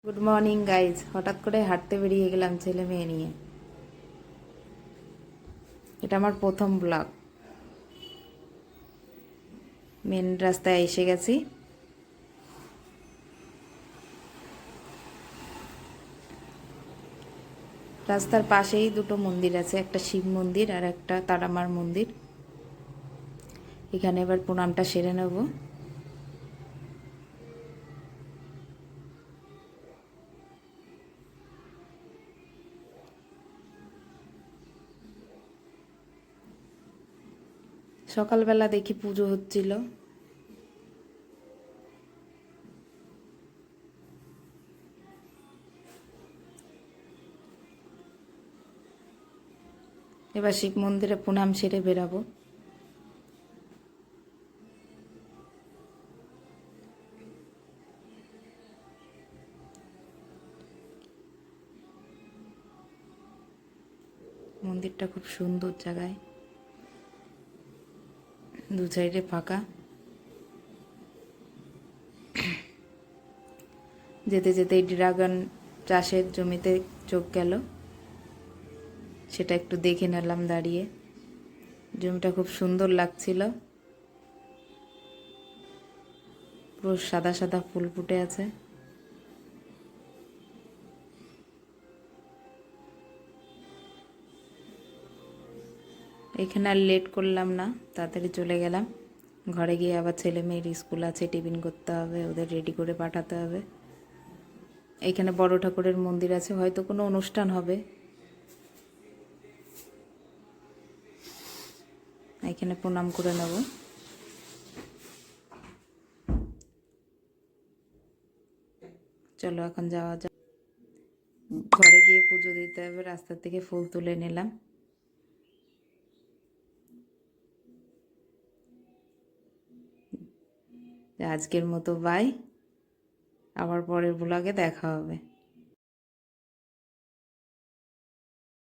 Good morning guys. হঠাৎ করে হাঁটতে বেরিয়ে গেলাম ছেলে মেয়ে নিয়ে। এটা আমার প্রথম ব্লগ। মেন রাস্তায় এসে গেছি। রাস্তার পাশেই দুটো মন্দির আছে, একটা শিব মন্দির আর একটা তারামার মন্দির। এখানে এবার প্রণামটা সেরে নেব। সকালবেলা দেখি পুজো হচ্ছিল। এবার শিব মন্দিরে প্রণাম সেরে বেরাবো। মন্দিরটা খুব সুন্দর জায়গায়, দু সাইডে ফাঁকা। যেতে যেতে ড্রাগন চাষের জমিতে চোখ গেল, সেটা একটু দেখে নিলাম দাঁড়িয়ে। জমিটা খুব সুন্দর লাগছিল, পুরো সাদা সাদা ফুল ফুটে আছে। এখানে আর লেট করলাম না, তাড়াতাড়ি চলে গেলাম। ঘরে গিয়ে আবার ছেলে মেয়ের স্কুল আছে, টিফিন করতে হবে, ওদের রেডি করে পাঠাতে হবে। এখানে বড় ঠাকুরের মন্দির আছে, হয়তো কোনো অনুষ্ঠান হবে। এখানে প্রণাম করে নেব। চলো এখন যাওয়া যাক। ঘরে গিয়ে পুজো দিতে হবে, রাস্তা থেকে ফুল তুলে নিলাম। আজকের মতো বাই, আবার পরের ব্লগে দেখা হবে।